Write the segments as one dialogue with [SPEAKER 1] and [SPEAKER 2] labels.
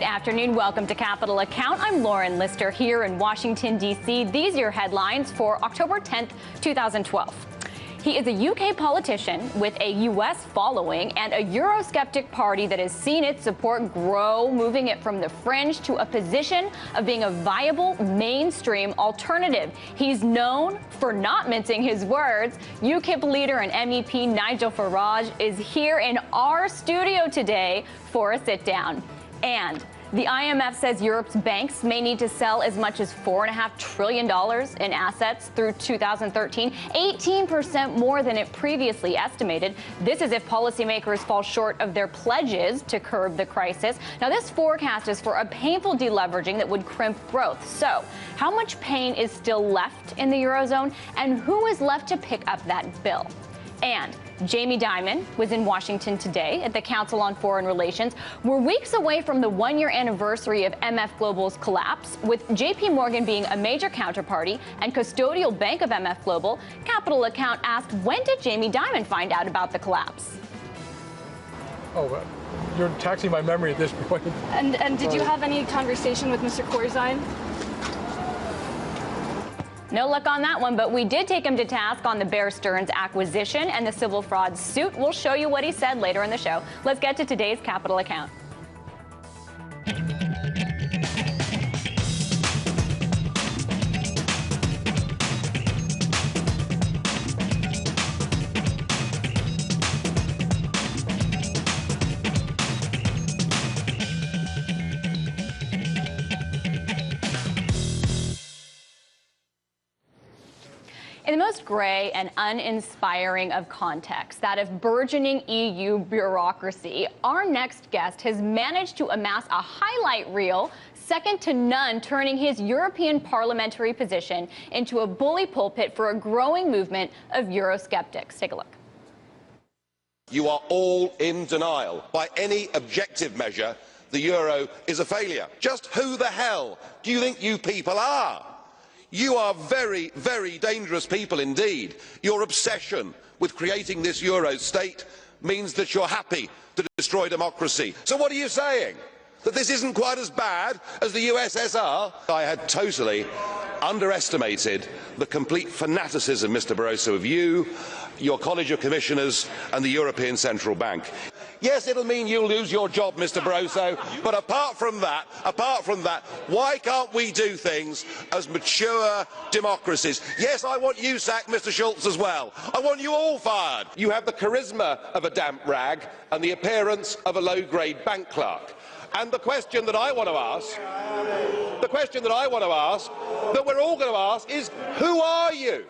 [SPEAKER 1] Good afternoon. Welcome to Capital Account. I'm Lauren Lister here in Washington, D.C. These are your headlines for October 10th, 2012. He is a UK politician with a U.S. following and a Eurosceptic party that has seen its support grow, moving it from the fringe to a position of being a viable mainstream alternative. He's known for not mincing his words. UKIP leader and MEP Nigel Farage is here in our studio today for a sit-down. And the IMF says Europe's banks may need to sell as much as $4.5 trillion in assets through 2013, 18% more than it previously estimated. This is if policymakers fall short of their pledges to curb the crisis. Now, this forecast is for a painful deleveraging that would crimp growth. So, how much pain is still left in the Eurozone, and who is left to pick up that bill? And Jamie Dimon was in Washington today at the Council on Foreign Relations. We're weeks away from the one-year anniversary of MF Global's collapse, with JP Morgan being a major counterparty and custodial bank of MF Global. Capital Account asked, when did Jamie Dimon find out about the collapse?
[SPEAKER 2] Oh, you're taxing my memory at this point.
[SPEAKER 3] And did you have any conversation with Mr. Corzine?
[SPEAKER 1] No luck on that one, but we did take him to task on the Bear Stearns acquisition and the civil fraud suit. We'll show you what he said later in the show. Let's get to today's Capital Account. In the most gray and uninspiring of contexts, that of burgeoning EU bureaucracy, our next guest has managed to amass a highlight reel second to none, turning his European parliamentary position into a bully pulpit for a growing movement of Eurosceptics. Take a look.
[SPEAKER 4] You are all in denial. By any objective measure, the euro is a failure. Just who the hell do you think you people are? You are very, very dangerous people indeed. Your obsession with creating this euro state means that you're happy to destroy democracy. So what are you saying? That this isn't quite as bad as the USSR? I had totally underestimated the complete fanaticism, Mr. Barroso, of you, your College of Commissioners and the European Central Bank. Yes, it'll mean you'll lose your job, Mr. Barroso, but apart from that, why can't we do things as mature democracies? Yes, I want you sacked, Mr. Schulz, as well. I want you all fired. You have the charisma of a damp rag and the appearance of a low-grade bank clerk. And the question that I want to ask, that we're all going to ask is, who are you?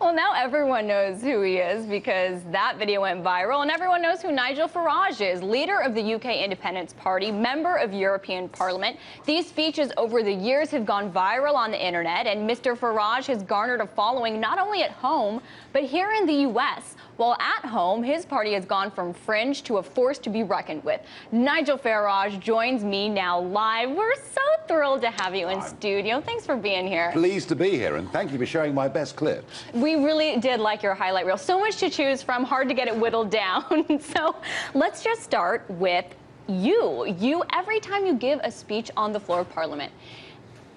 [SPEAKER 1] Well, now everyone knows who he is because that video went viral, and everyone knows who Nigel Farage is, leader of the UK Independence Party, member of European Parliament. These speeches over the years have gone viral on the internet, and Mr. Farage has garnered a following not only at home, but here in the U.S. While at home, his party has gone from fringe to a force to be reckoned with. Nigel Farage joins me now live. We're so thrilled to have you in studio. Thanks for being here.
[SPEAKER 5] Pleased to be here, and thank you for showing my best clips.
[SPEAKER 1] We really did like your highlight reel. So much to choose from, hard to get it whittled down. So let's just start with you. Every time you give a speech on the floor of Parliament,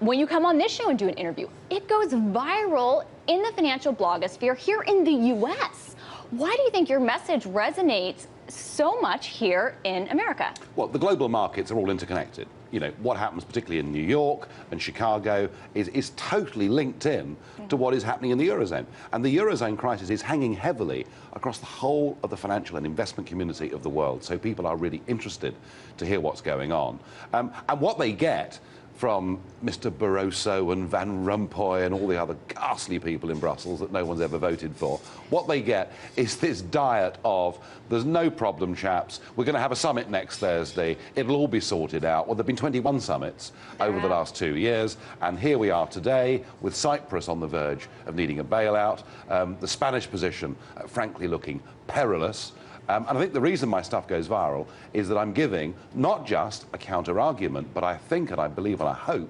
[SPEAKER 1] when you come on this show and do an interview, it goes viral in the financial blogosphere here in the U.S. Why do you think your message resonates so much here in America?
[SPEAKER 5] Well, the global markets are all interconnected. You know, what happens particularly in New York and Chicago is totally linked in to what is happening in the Eurozone. And the Eurozone crisis is hanging heavily across the whole of the financial and investment community of the world. So people are really interested to hear what's going on. And what they get from Mr. Barroso and Van Rompuy and all the other ghastly people in Brussels that no one's ever voted for, what they get is this diet of, there's no problem, chaps, we're going to have a summit next Thursday, it'll all be sorted out. Well, there have been 21 summits over the last 2 years, and here we are today with Cyprus on the verge of needing a bailout, the Spanish position, frankly, looking perilous. And I think the reason my stuff goes viral is that I'm giving not just a counter-argument, but I think, and I believe, and I hope,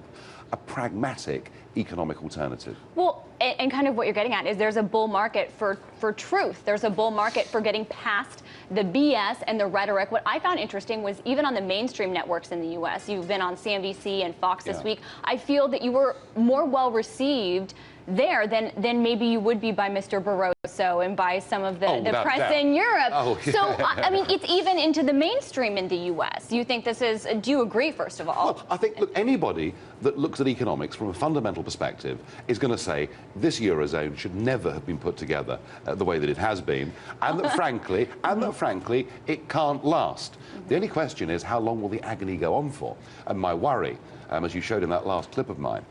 [SPEAKER 5] a pragmatic economic alternative.
[SPEAKER 1] Well, and kind of what you're getting at is there's a bull market for truth. There's a bull market for getting past the BS and the rhetoric. What I found interesting was even on the mainstream networks in the U.S., you've been on CNBC and Fox this week, I feel that you were more well received there than maybe you would be by Mr. Barroso and by some of the press in Europe.
[SPEAKER 5] Oh, yeah.
[SPEAKER 1] So, I mean, it's even into the mainstream in the U.S. You think this is, do you agree, first of all?
[SPEAKER 5] Well, I think, look, anybody that looks at economics from a fundamental perspective is going to say this Eurozone should never have been put together the way that it has been, and that frankly, it can't last. The only question is, how long will the agony go on for? And my worry, as you showed in that last clip of mine,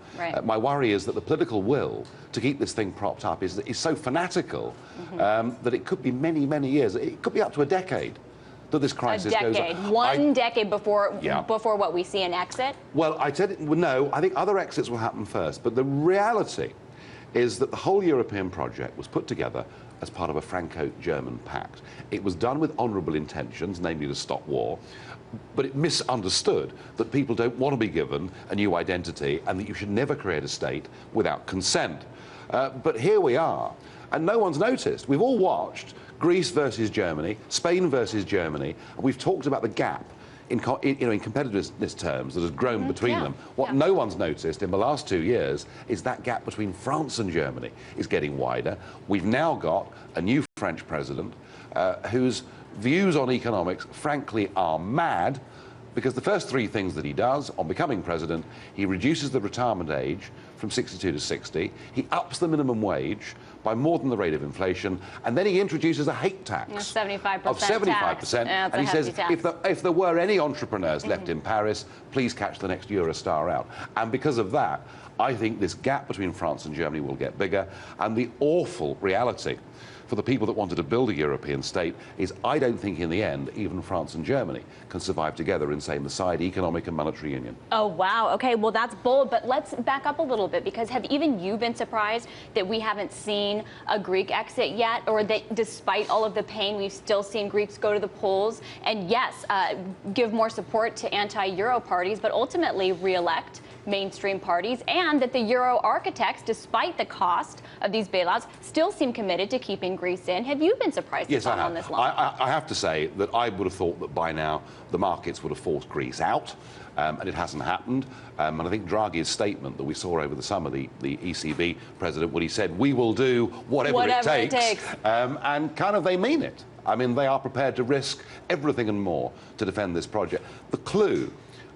[SPEAKER 5] my worry is that the political will to keep this thing propped up is so fanatical that it could be many, many years. It could be up to a decade that this crisis goes on.
[SPEAKER 1] One decade before what we see an exit?
[SPEAKER 5] Well, I said no. I think other exits will happen first. But the reality is that the whole European project was put together as part of a Franco-German pact. It was done with honourable intentions, namely to stop war, but it misunderstood that people don't want to be given a new identity and that you should never create a state without consent. But here we are, and no one's noticed. We've all watched Greece versus Germany, Spain versus Germany, and we've talked about the gap in competitiveness terms that has grown between them. What no one's noticed in the last 2 years is that gap between France and Germany is getting wider. We've now got a new French president whose views on economics, frankly, are mad, because the first three things that he does on becoming president, he reduces the retirement age from 62 to 60, he ups the minimum wage by more than the rate of inflation, and then he introduces a hate tax
[SPEAKER 1] 75%
[SPEAKER 5] of 75%, and he says if there were any entrepreneurs left in Paris, please catch the next Eurostar out. And because of that, I think this gap between France and Germany will get bigger, and the awful reality for the people that wanted to build a European state is I don't think in the end even France and Germany can survive together in, say, Messiah economic and monetary union.
[SPEAKER 1] Oh, wow. Okay, well, that's bold, but let's back up a little bit, because have even you been surprised that we haven't seen a Greek exit yet, or that despite all of the pain, we've still seen Greeks go to the polls and, yes, give more support to anti-Euro parties, but ultimately re-elect mainstream parties, and that the Euro architects, despite the cost of these bailouts, still seem committed to keeping Greece in. Have you been surprised
[SPEAKER 5] yes,
[SPEAKER 1] on this long?
[SPEAKER 5] I have to say that I would have thought that by now the markets would have forced Greece out, and it hasn't happened. And I think Draghi's statement that we saw over the summer, the ECB president, when he said, we will do whatever it takes. And kind of they mean it. I mean, they are prepared to risk everything and more to defend this project. The clue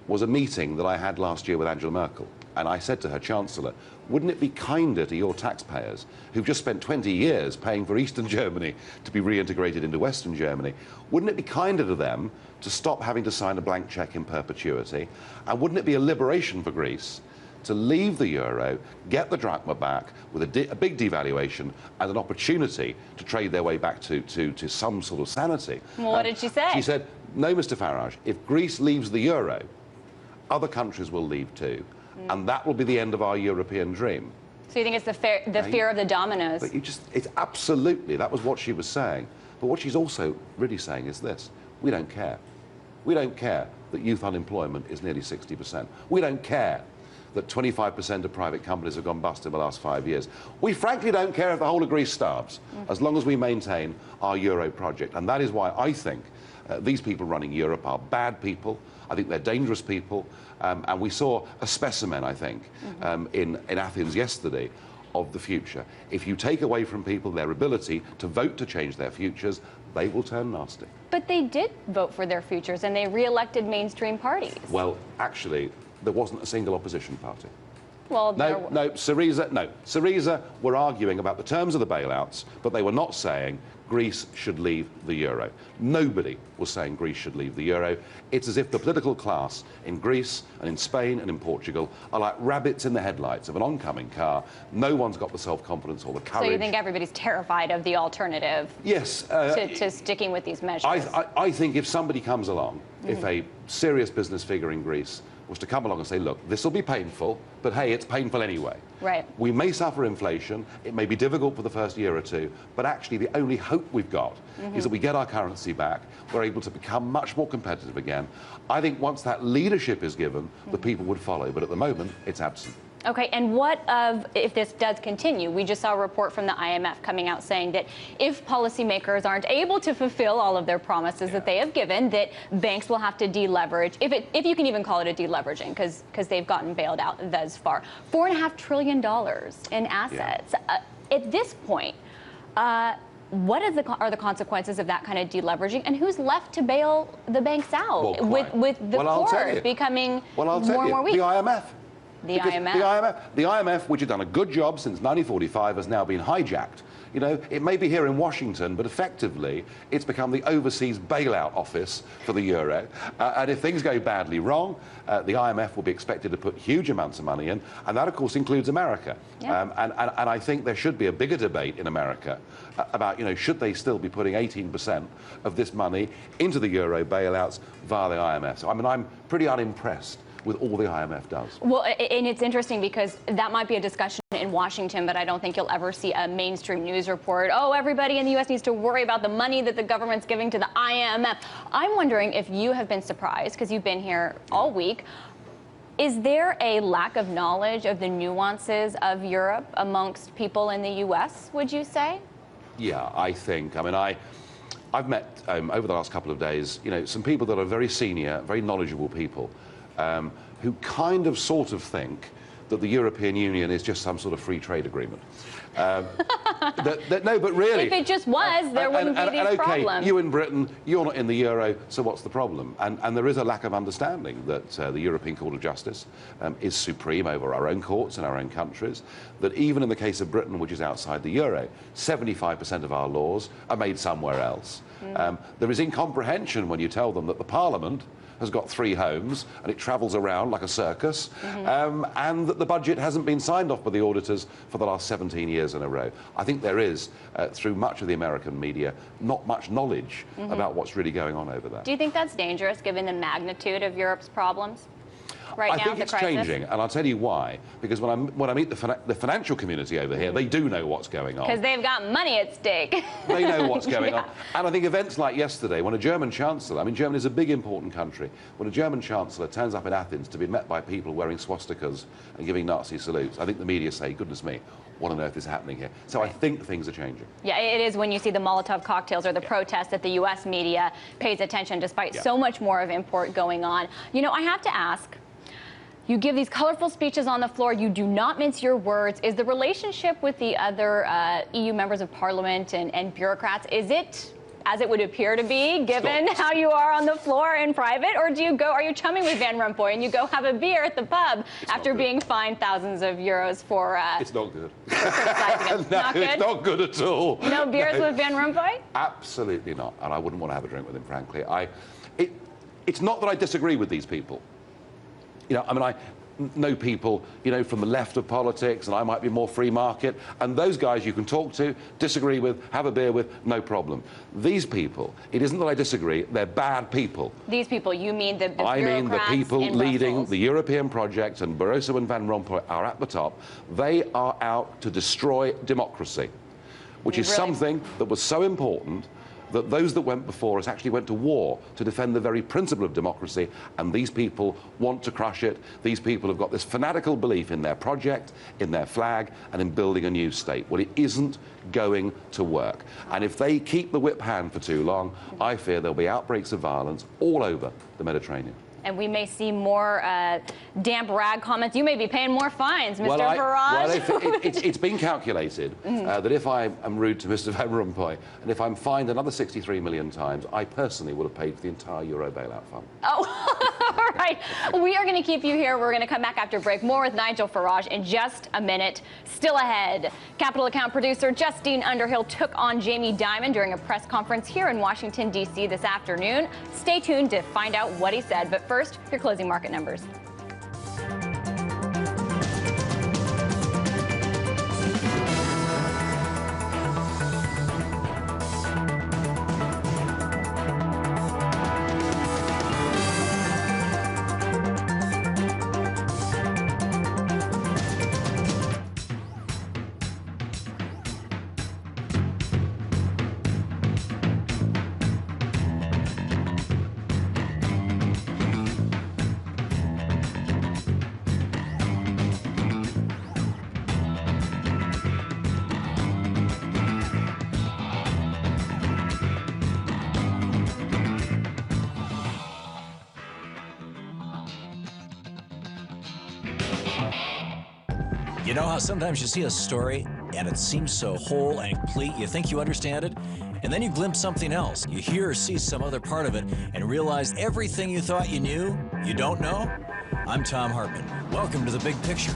[SPEAKER 5] was a meeting that I had last year with Angela Merkel, and I said to her, Chancellor, wouldn't it be kinder to your taxpayers who've just spent 20 years paying for Eastern Germany to be reintegrated into Western Germany? Wouldn't it be kinder to them to stop having to sign a blank cheque in perpetuity? And wouldn't it be a liberation for Greece to leave the euro, get the drachma back with a big devaluation and an opportunity to trade their way back to some sort of sanity?
[SPEAKER 1] Well, what did she say?
[SPEAKER 5] She said, no, Mr. Farage, if Greece leaves the euro, other countries will leave too, and that will be the end of our European dream.
[SPEAKER 1] So you think it's the fear of the dominoes?
[SPEAKER 5] But it's absolutely, that was what she was saying. But what she's also really saying is this: we don't care. We don't care that youth unemployment is nearly 60%. We don't care that 25% of private companies have gone bust in the last 5 years. We frankly don't care if the whole of Greece starves, as long as we maintain our Euro project. And that is why I think these people running Europe are bad people. I think they're dangerous people. And we saw a specimen, I think, in Athens yesterday of the future. If you take away from people their ability to vote to change their futures, they will turn nasty.
[SPEAKER 1] But they did vote for their futures, and they re-elected mainstream parties.
[SPEAKER 5] Well, actually, there wasn't a single opposition party.
[SPEAKER 1] Well,
[SPEAKER 5] Syriza were arguing about the terms of the bailouts, but they were not saying Greece should leave the euro. Nobody was saying Greece should leave the euro. It's as if the political class in Greece and in Spain and in Portugal are like rabbits in the headlights of an oncoming car. No one's got the self-confidence or the courage.
[SPEAKER 1] So you think everybody's terrified of the alternative?
[SPEAKER 5] Yes.
[SPEAKER 1] To sticking with these measures?
[SPEAKER 5] I think if somebody comes along, if a serious business figure in Greece was to come along and say, look, this will be painful, but hey, it's painful anyway.
[SPEAKER 1] Right.
[SPEAKER 5] We may suffer inflation, it may be difficult for the first year or two, but actually the only hope we've got is that we get our currency back, we're able to become much more competitive again. I think once that leadership is given, the people would follow, but at the moment, it's absent.
[SPEAKER 1] Okay, and what if this does continue? We just saw a report from the IMF coming out saying that if policymakers aren't able to fulfill all of their promises that they have given, that banks will have to deleverage, if you can even call it a deleveraging, because they've gotten bailed out thus far. $4.5 trillion in assets. At this point, what are the consequences of that kind of deleveraging, and who's left to bail the banks out with the core becoming more and more weak?
[SPEAKER 5] The IMF.
[SPEAKER 1] The IMF.
[SPEAKER 5] The IMF, which had done a good job since 1945, has now been hijacked. You know, it may be here in Washington, but effectively, it's become the overseas bailout office for the euro. And if things go badly wrong, the IMF will be expected to put huge amounts of money in, and that, of course, includes America. Yeah. And I think there should be a bigger debate in America about, you know, should they still be putting 18% of this money into the euro bailouts via the IMF? So, I mean, I'm pretty unimpressed with all the IMF does.
[SPEAKER 1] Well, and it's interesting because that might be a discussion in Washington, but I don't think you'll ever see a mainstream news report, oh, everybody in the U.S. needs to worry about the money that the government's giving to the IMF. I'm wondering if you have been surprised, because you've been here all week. Is there a lack of knowledge of the nuances of Europe amongst people in the U.S., would you say?
[SPEAKER 5] Yeah, I think. I mean, I've met, over the last couple of days, you know, some people that are very senior, very knowledgeable people, who kind of sort of think that the European Union is just some sort of free trade agreement. No, but really...
[SPEAKER 1] If it just was, there wouldn't be these problems.
[SPEAKER 5] You in Britain, you're not in the euro, so what's the problem? And there is a lack of understanding that the European Court of Justice is supreme over our own courts in our own countries, that even in the case of Britain, which is outside the euro, 75% of our laws are made somewhere else. There is incomprehension when you tell them that the Parliament has got 3 homes and it travels around like a circus, and that the budget hasn't been signed off by the auditors for the last 17 years in a row. I think there is, through much of the American media, not much knowledge about what's really going on over there.
[SPEAKER 1] Do you think that's dangerous, given the magnitude of Europe's problems? Right now,
[SPEAKER 5] I think it's changing, and I'll tell you why. Because when I meet the financial community over here, they do know what's going on.
[SPEAKER 1] Because they've got money at stake.
[SPEAKER 5] They know what's going on. And I think events like yesterday, when a German chancellor, I mean, Germany is a big, important country, when a German chancellor turns up in Athens to be met by people wearing swastikas and giving Nazi salutes, I think the media say, goodness me, what on earth is happening here? So I think things are changing. Yeah,
[SPEAKER 1] it is when you see the Molotov cocktails or the protests that the U.S. media pays attention, despite so much more of import going on. You know, I have to ask, you give these colorful speeches on the floor. You do not mince your words. Is the relationship with the other EU members of parliament and bureaucrats, is it as it would appear to be, given how you are on the floor in private? Or are you chumming with Van Rompuy and you go have a beer at the pub after being fined thousands of euros for...
[SPEAKER 5] it's not good.
[SPEAKER 1] No, not good?
[SPEAKER 5] It's not good at all.
[SPEAKER 1] No beers with Van Rompuy?
[SPEAKER 5] Absolutely not. And I wouldn't want to have a drink with him, frankly. It's not that I disagree with these people. You know, I mean, I know people, you know, from the left of politics, and I might be more free market, and those guys you can talk to, disagree with, have a beer with, no problem. These people, it isn't that I disagree, they're bad people.
[SPEAKER 1] These people, you mean the bureaucrats?
[SPEAKER 5] I mean the people leading
[SPEAKER 1] Brussels.
[SPEAKER 5] The European project, and Barroso and Van Rompuy are at the top. They are out to destroy democracy, which is something that was so important that those that went before us actually went to war to defend the very principle of democracy, and these people want to crush it. These people have got this fanatical belief in their project, in their flag, and in building a new state. Well, it isn't going to work. And if they keep the whip hand for too long, I fear there'll be outbreaks of violence all over the Mediterranean.
[SPEAKER 1] And we may see more damp rag comments. You may be paying more fines, Mr. Farage.
[SPEAKER 5] Well, it's been calculated that if I am rude to Mr. Van Rompuy, and if I'm fined another 63 million times, I personally would have paid for the entire Euro bailout fund.
[SPEAKER 1] Oh, all right. We are going to keep you here. We're going to come back after break. More with Nigel Farage in just a minute. Still ahead, Capital Account producer Justine Underhill took on Jamie Dimon during a press conference here in Washington, D.C. this afternoon. Stay tuned to find out what he said. But first, your closing market numbers.
[SPEAKER 6] You know how sometimes you see a story and it seems so whole and complete, you think you understand it, and then you glimpse something else. You hear or see some other part of it and realize everything you thought you knew, you don't know? I'm Tom Hartman. Welcome to The Big Picture.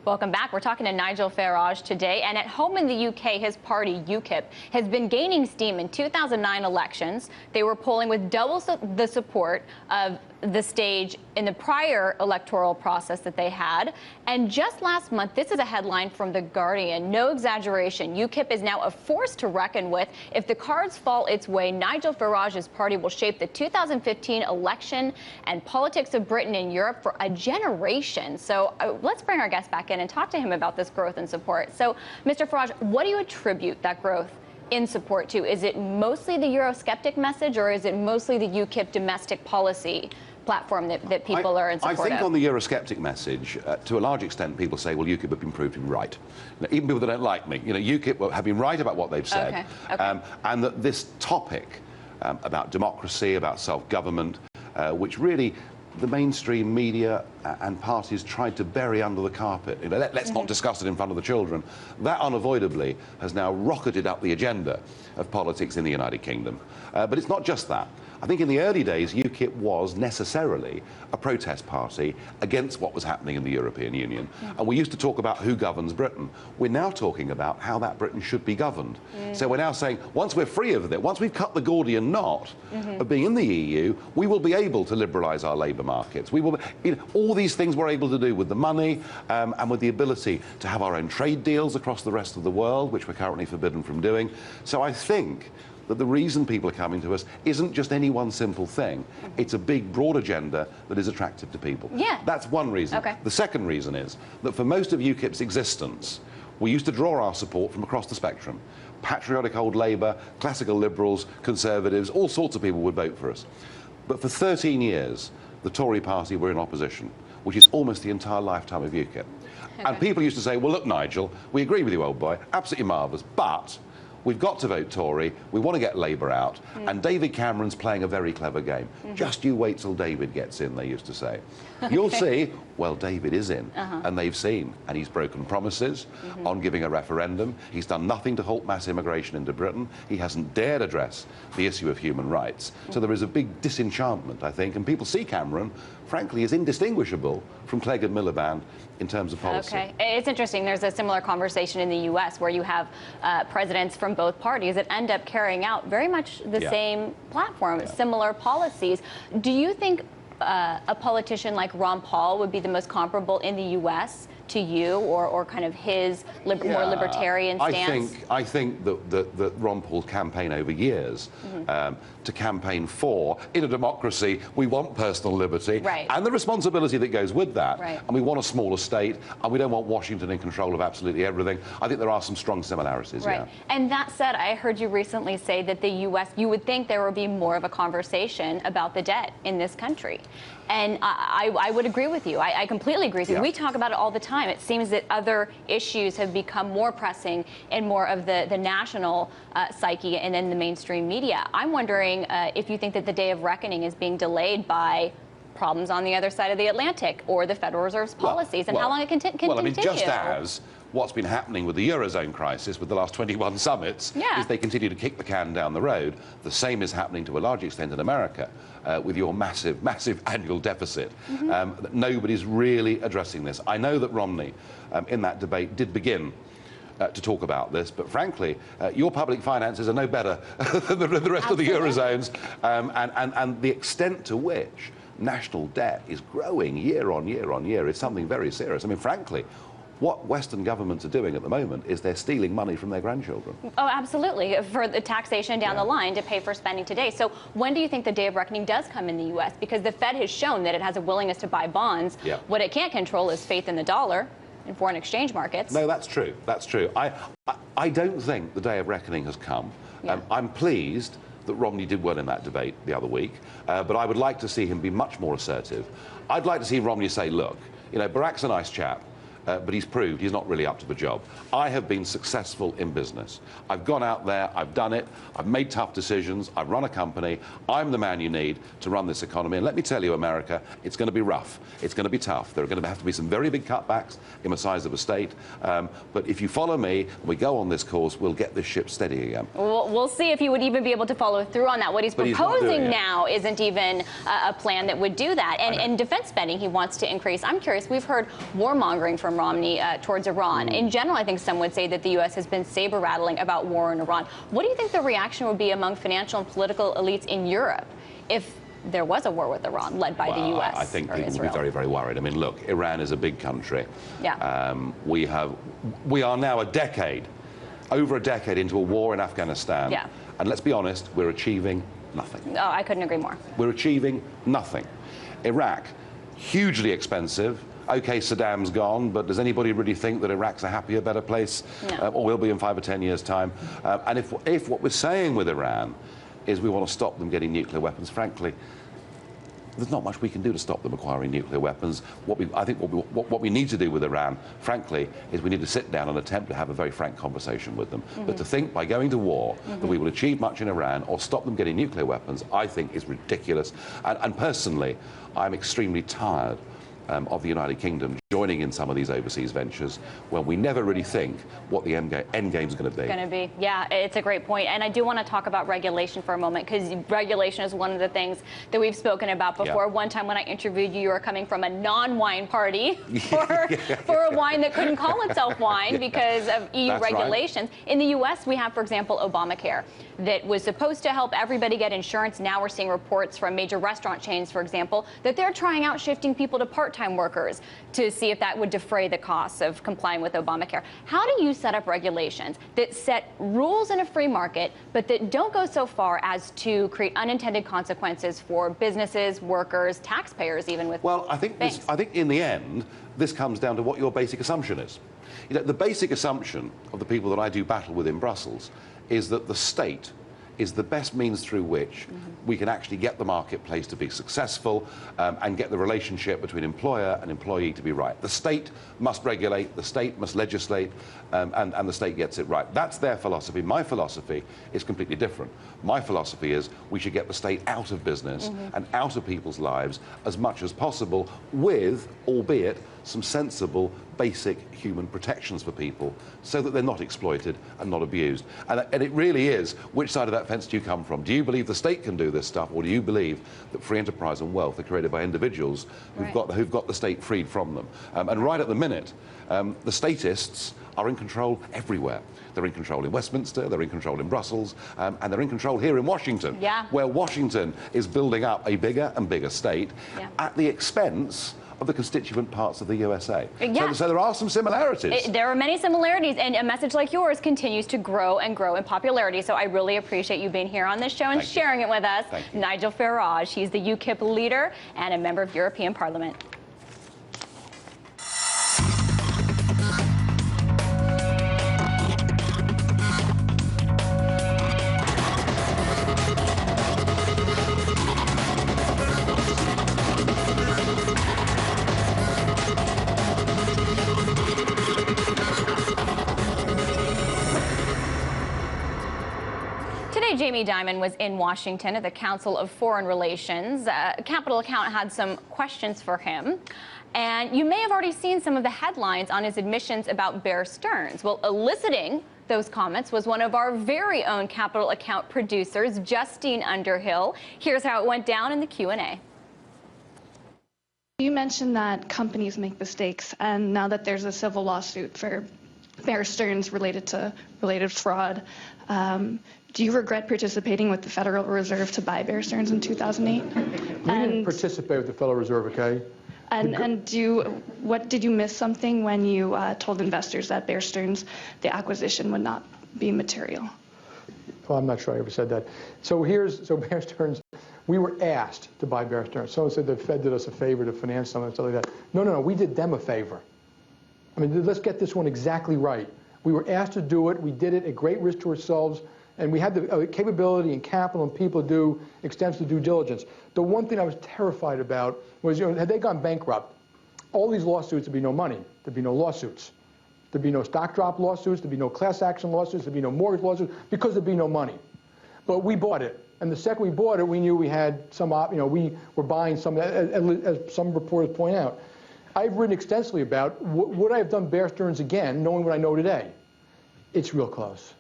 [SPEAKER 1] Welcome back. We're talking to Nigel Farage today. And at home in the UK, his party, UKIP, has been gaining steam. In 2009 elections, they were polling with double the support of the stage in the prior electoral process that they had. And just last month, this is a headline from The Guardian, no exaggeration, UKIP is now a force to reckon with. If the cards fall its way, Nigel Farage's party will shape the 2015 election and politics of Britain and Europe for a generation. So let's bring our guest back in and talk to him about this growth and support. So, Mr. Farage, what do you attribute that growth in support to? Is it mostly the Eurosceptic message, or is it mostly the UKIP domestic policy platform that people are in support of?
[SPEAKER 5] I think on the Eurosceptic message, to a large extent, people say, well, UKIP have been proven right. Even people that don't like me, UKIP have been right about what they've said. Okay. And that this topic about democracy, about self-government, which really the mainstream media and parties tried to bury under the carpet. Let's not discuss it in front of the children. That unavoidably has now rocketed up the agenda of politics in the United Kingdom. But it's not just that. I think in the early days, UKIP was necessarily a protest party against what was happening in the European Union. And we used to talk about who governs Britain. We're now talking about how that Britain should be governed. So we're now saying, once we're free of it, once we've cut the Gordian knot of being in the EU, we will be able to liberalise our labour markets. We will, all these things we're able to do with the money and with the ability to have our own trade deals across the rest of the world, which we're currently forbidden from doing. So I think that the reason people are coming to us isn't just any one simple thing. It's a big, broad agenda that is attractive to people.
[SPEAKER 1] Yeah.
[SPEAKER 5] That's one reason.
[SPEAKER 1] Okay.
[SPEAKER 5] The second reason is that for most of UKIP's existence, we used to draw our support from across the spectrum. Patriotic old Labour, classical Liberals, Conservatives, all sorts of people would vote for us. But for 13 years, the Tory party were in opposition, which is almost the entire lifetime of UKIP. Okay. And people used to say, well, look, Nigel, we agree with you, old boy, absolutely marvellous, but we've got to vote Tory, we want to get Labour out, and David Cameron's playing a very clever game. Just you wait till David gets in, they used to say. You'll see, well, David is in, and they've seen, and he's broken promises on giving a referendum. He's done nothing to halt mass immigration into Britain. He hasn't dared address the issue of human rights. So there is a big disenchantment, I think, and people see Cameron, frankly, as indistinguishable from Clegg and Miliband in terms of policy.
[SPEAKER 1] Okay. It's interesting. There's a similar conversation in the U.S. where you have presidents from both parties that end up carrying out very much the same platform, similar policies. Do you think a politician like Ron Paul would be the most comparable in the U.S. to you, or kind of his more libertarian stance?
[SPEAKER 5] I think that Ron Paul's campaign over years to campaign for, in a democracy, we want personal liberty and the responsibility that goes with that. And we want a smaller state, and we don't want Washington in control of absolutely everything. I think there are some strong similarities,
[SPEAKER 1] And that said, I heard you recently say that the U.S., you would think there would be more of a conversation about the debt in this country. And I would agree with you. I completely agree with you. We talk about it all the time. It seems that other issues have become more pressing in more of the national psyche and in the mainstream media. I'm wondering if you think that the day of reckoning is being delayed by problems on the other side of the Atlantic or the Federal Reserve's policies, and how long it can continue.
[SPEAKER 5] Well, I mean, just as what's been happening with the Eurozone crisis with the last 21 summits is they continue to kick the can down the road. The same is happening to a large extent in America with your massive, massive annual deficit. Nobody's really addressing this. I know that Romney, in that debate, did begin to talk about this, but frankly, your public finances are no better than the rest of the Eurozone's, and the extent to which national debt is growing year on year on year is something very serious. I mean, frankly, what Western governments are doing at the moment is they're stealing money from their grandchildren.
[SPEAKER 1] Oh, absolutely, for the taxation down the line to pay for spending today. So when do you think the day of reckoning does come in the U.S.? Because the Fed has shown that it has a willingness to buy bonds.
[SPEAKER 5] Yeah.
[SPEAKER 1] What it can't control is faith in the dollar in foreign exchange markets.
[SPEAKER 5] No, that's true. That's true. I don't think the day of reckoning has come.
[SPEAKER 1] Yeah.
[SPEAKER 5] I'm pleased that Romney did well in that debate the other week, but I would like to see him be much more assertive. I'd like to see Romney say, look, you know, Barack's a nice chap, but he's proved he's not really up to the job. I have been successful in business. I've gone out there, I've done it, I've made tough decisions, I've run a company, I'm the man you need to run this economy. And let me tell you, America, it's going to be rough. It's going to be tough. There are going to have to be some very big cutbacks in the size of a state. But if you follow me, and we go on this course, we'll get this ship steady again.
[SPEAKER 1] We'll see if he would even be able to follow through on that. What he's proposing now isn't even a plan that would do that. And defense spending he wants to increase. I'm curious, we've heard warmongering from Romney towards Iran. In general, I think some would say that the U.S. has been saber-rattling about war in Iran. What do you think the reaction would be among financial and political elites in Europe if there was a war with Iran led by the U.S.
[SPEAKER 5] I think people
[SPEAKER 1] Israel?
[SPEAKER 5] would be very, very worried. I mean, look, Iran is a big country.
[SPEAKER 1] Yeah.
[SPEAKER 5] We are now over a decade into a war in Afghanistan.
[SPEAKER 1] Yeah.
[SPEAKER 5] And let's be honest, we're achieving nothing.
[SPEAKER 1] Oh, I couldn't agree more.
[SPEAKER 5] We're achieving nothing. Iraq, hugely expensive. OK, Saddam's gone, but does anybody really think that Iraq's a happier, better place?
[SPEAKER 1] No.
[SPEAKER 5] Or will be in 5 or 10 years' time? And if what we're saying with Iran is we want to stop them getting nuclear weapons, frankly, there's not much we can do to stop them acquiring nuclear weapons. I think what we need to do with Iran, frankly, is we need to sit down and attempt to have a very frank conversation with them. But to think by going to war that we will achieve much in Iran or stop them getting nuclear weapons, I think is ridiculous. And personally, I'm extremely tired of the United Kingdom joining in some of these overseas ventures when we never really think what the end game is going to be.
[SPEAKER 1] Yeah, it's a great point. And I do want to talk about regulation for a moment, because regulation is one of the things that we've spoken about before. Yeah. One time when I interviewed you, you were coming from a non-wine party for a wine that couldn't call itself wine because of EU regulations. Right. In the U.S., we have, for example, Obamacare that was supposed to help everybody get insurance. Now we're seeing reports from major restaurant chains, for example, that they're trying out shifting people to part-time workers to see if that would defray the costs of complying with Obamacare. How do you set up regulations that set rules in a free market, but that don't go so far as to create unintended consequences for businesses, workers, taxpayers, even with banks?
[SPEAKER 5] I think in the end, this comes down to what your basic assumption is. You know, the basic assumption of the people that I do battle with in Brussels is that the state is the best means through which we can actually get the marketplace to be successful and get the relationship between employer and employee to be right. The state must regulate, the state must legislate, and the state gets it right. That's their philosophy. My philosophy is completely different. My philosophy is we should get the state out of business and out of people's lives as much as possible with, albeit, some sensible, basic human protections for people so that they're not exploited and not abused. And it really is, which side of that fence do you come from? Do you believe the state can do this stuff, or do you believe that free enterprise and wealth are created by individuals who've got the state freed from them? And right at the minute, the statists are in control everywhere. They're in control in Westminster, they're in control in Brussels, and they're in control here in Washington, where Washington is building up a bigger and bigger state at the expense of the constituent parts of the USA. So there are some similarities.
[SPEAKER 1] There are many similarities, and a message like yours continues to grow and grow in popularity. So I really appreciate you being here on this show and sharing it with us. Nigel Farage, he's the UKIP leader and a member of European Parliament. Today, Jamie Dimon was in Washington at the Council of Foreign Relations. Capitol Account had some questions for him. And you may have already seen some of the headlines on his admissions about Bear Stearns. Well, eliciting those comments was one of our very own Capitol Account producers, Justine Underhill. Here's how it went down in the Q&A.
[SPEAKER 3] You mentioned that companies make mistakes, and now that there's a civil lawsuit for Bear Stearns related to related fraud. Do you regret participating with the Federal Reserve to buy Bear Stearns in 2008?
[SPEAKER 2] We didn't participate with the Federal Reserve, okay?
[SPEAKER 3] And did you miss something when you told investors that Bear Stearns, the acquisition, would not be material?
[SPEAKER 2] Well, I'm not sure I ever said that. So Bear Stearns, we were asked to buy Bear Stearns. Someone said the Fed did us a favor to finance something and stuff like that. No, we did them a favor. I mean, let's get this one exactly right. We were asked to do it. We did it at great risk to ourselves, and we had the capability and capital and people to do extensive due diligence. The one thing I was terrified about was, had they gone bankrupt, all these lawsuits, there'd be no money. There'd be no lawsuits. There'd be no stock drop lawsuits. There'd be no class action lawsuits. There'd be no mortgage lawsuits because there'd be no money. But we bought it. And the second we bought it, we knew we had some, we were buying some, as some reporters point out. I've written extensively about, would I have done Bear Stearns again, knowing what I know today? It's real close.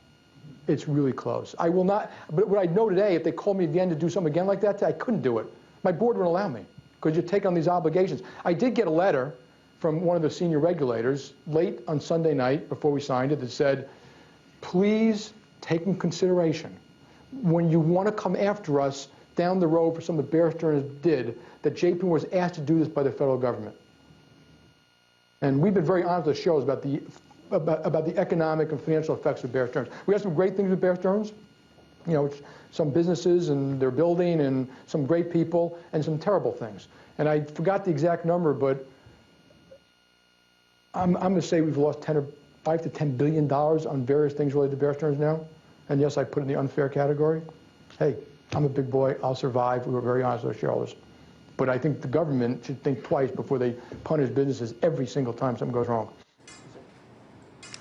[SPEAKER 2] It's really close. I will not, but what I know today, if they called me again to do something again like that, I couldn't do it. My board wouldn't allow me, because you take on these obligations. I did get a letter from one of the senior regulators late on Sunday night before we signed it that said, please take in consideration when you want to come after us down the road for some of the Bear Stearns did, that JP was asked to do this by the federal government. And we've been very honest with the shows about the economic and financial effects of Bear Stearns. We have some great things with Bear Stearns, some businesses and their building and some great people, and some terrible things. And I forgot the exact number, but I'm going to say we've lost $5 to $10 billion on various things related to Bear Stearns now. And yes, I put it in the unfair category. Hey, I'm a big boy. I'll survive. We were very honest with our shareholders. But I think the government should think twice before they punish businesses every single time something goes wrong.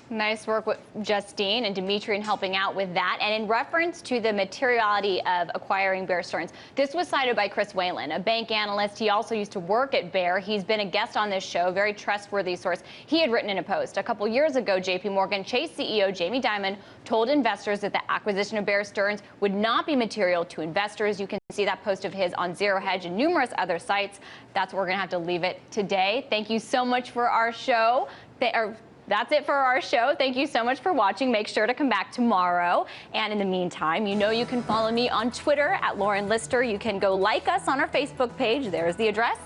[SPEAKER 1] Nice work with Justine and Dimitri in helping out with that. And in reference to the materiality of acquiring Bear Stearns, this was cited by Chris Whalen, a bank analyst. He also used to work at Bear. He's been a guest on this show, very trustworthy source. He had written in a post a couple years ago, JP Morgan Chase CEO Jamie Dimon told investors that the acquisition of Bear Stearns would not be material to investors. You can see that post of his on Zero Hedge and numerous other sites. That's where we're going to have to leave it today. Thank you so much for our show. That's it for our show. Thank you so much for watching. Make sure to come back tomorrow. And in the meantime, you can follow me on Twitter at Lauren Lister. You can go like us on our Facebook page. There's the address.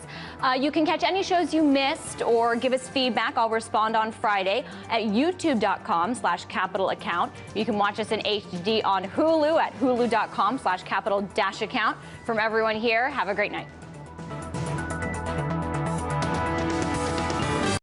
[SPEAKER 1] You can catch any shows you missed or give us feedback. I'll respond on Friday at youtube.com/capitalaccount. You can watch us in HD on Hulu at hulu.com/capital-account. From everyone here, have a great night.